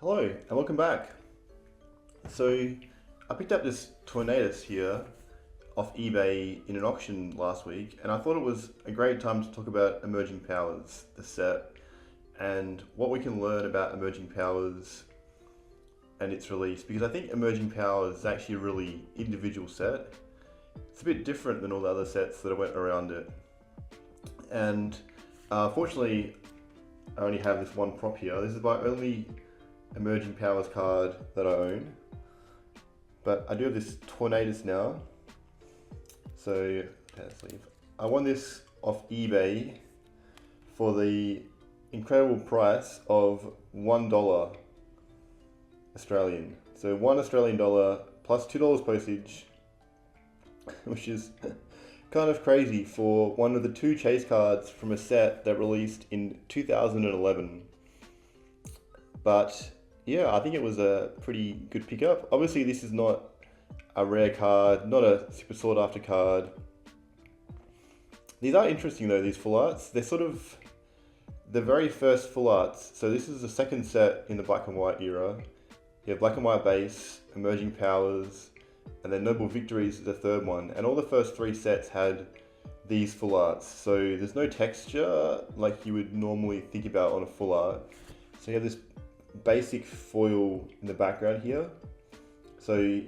Hello and welcome back. So I picked up this Tornadus here off eBay in an auction last week, and I thought it was a great time to talk about Emerging Powers, the set, and what we can learn about Emerging Powers and its release, because I think Emerging Powers is actually a really individual set. It's a bit different than all the other sets that went around it. And fortunately, I only have this one prop here. This is my only Emerging Powers card that I own, but I do have this Tornadus now. So I won this off eBay for the incredible price of $1 Australian. So $1 plus $2 postage, which is kind of crazy for one of the two chase cards from a set that released in 2011. But yeah, I think it was a pretty good pickup. Obviously, this is not a rare card, not a super sought after card. These are interesting though, these full arts. They're sort of the very first full arts. So this is the second set in the black and white era. You have black and white base, Emerging Powers, and then Noble Victories is the third one. And all the first three sets had these full arts. So there's no texture like you would normally think about on a full art. So you have this basic foil in the background here. So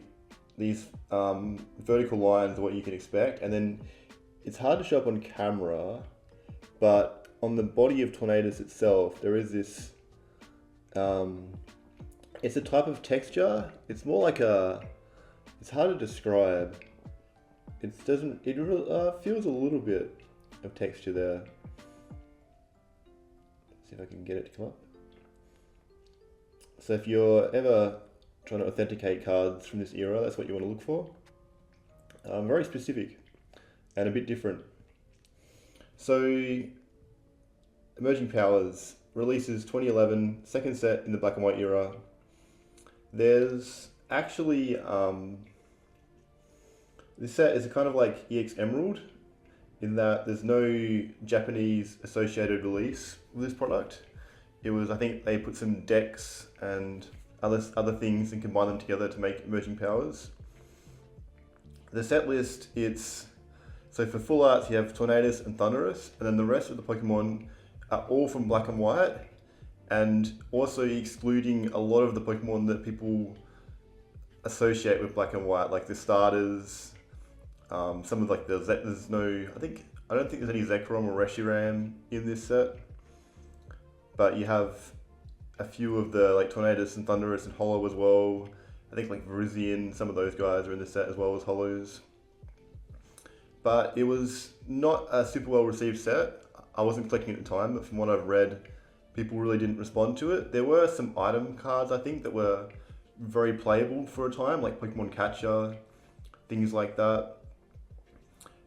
these vertical lines are what you can expect, and then it's hard to show up on camera, but on the body of Tornadus itself there is this it's a type of texture. It's more like it's hard to describe. It feels a little bit of texture there. Let's see if I can get it to come up. So if you're ever trying to authenticate cards from this era, that's what you want to look for. Very specific and a bit different. So Emerging Powers releases 2011, second set in the black and white era. There's actually, this set is kind of like EX Emerald in that there's no Japanese associated release with this product. It was, I think they put some decks and other things and combined them together to make Emerging Powers. The set list, so for full arts you have Tornadus and Thunderous, and then the rest of the Pokemon are all from black and white, and also excluding a lot of the Pokemon that people associate with black and white, like the starters, some of like I don't think there's any Zekrom or Reshiram in this set. But you have a few of the like Tornadus and Thunderous and Hollow as well. I think like Virizion, some of those guys are in the set as well as Hollows. But it was not a super well received set. I wasn't collecting at the time, but from what I've read, people really didn't respond to it. There were some item cards I think that were very playable for a time, like pokemoncards, things like that.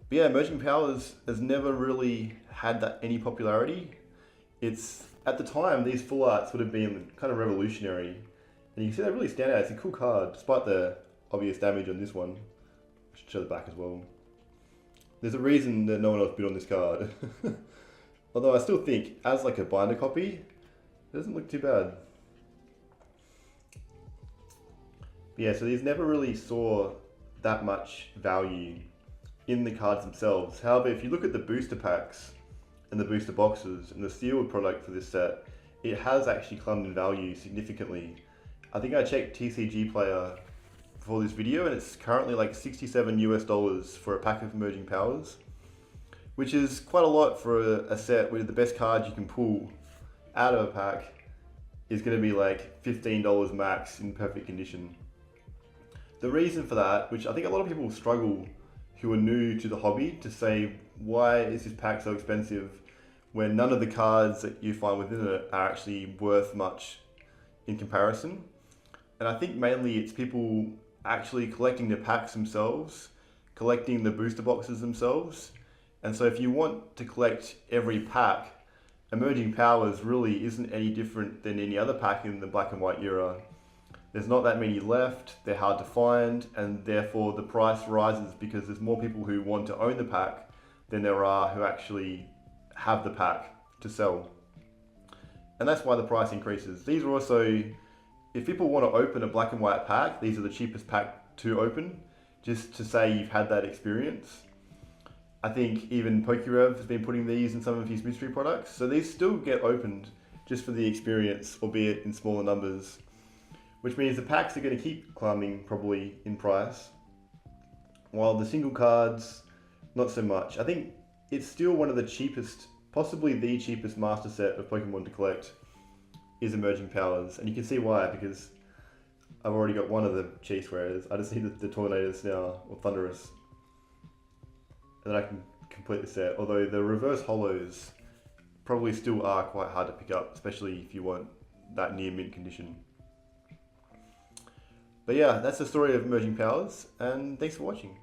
But yeah, Emerging Powers has never really had any popularity. At the time, these full arts would have been kind of revolutionary. And you can see they really stand out. It's a cool card, despite the obvious damage on this one. I should show the back as well. There's a reason that no one else bid on this card. Although I still think, as like a binder copy, it doesn't look too bad. But yeah, so these never really saw that much value in the cards themselves. However, if you look at the booster packs, and the booster boxes and the sealed product for this set, it has actually climbed in value significantly. I think I checked TCG Player before this video, and it's currently like $67 US for a pack of Emerging Powers, which is quite a lot for a set where the best card you can pull out of a pack is going to be like $15 max in perfect condition. The reason for that, which I think a lot of people struggle who are new to the hobby to say, why is this pack so expensive when none of the cards that you find within it are actually worth much in comparison? And I think mainly it's people actually collecting the packs themselves, collecting the booster boxes themselves. And so if you want to collect every pack, Emerging Powers really isn't any different than any other pack in the black and white era. There's not that many left, they're hard to find, and therefore the price rises because there's more people who want to own the pack than there are who actually have the pack to sell. And that's why the price increases. These are also if people want to open a black and white pack, these are the cheapest pack to open, just to say you've had that experience. I think even Pokerev has been putting these in some of his mystery products, so these still get opened just for the experience, albeit in smaller numbers, which means the packs are going to keep climbing probably in price, while the single cards, not so much. I think it's still one of the cheapest, possibly the cheapest master set of Pokemon to collect is Emerging Powers, and you can see why, because I've already got one of the Cheese Squares. I just need the Tornadus now, or Thunderous, and then I can complete the set, although the reverse holos probably still are quite hard to pick up, especially if you want that near mint condition. But yeah, that's the story of Emerging Powers, and thanks for watching.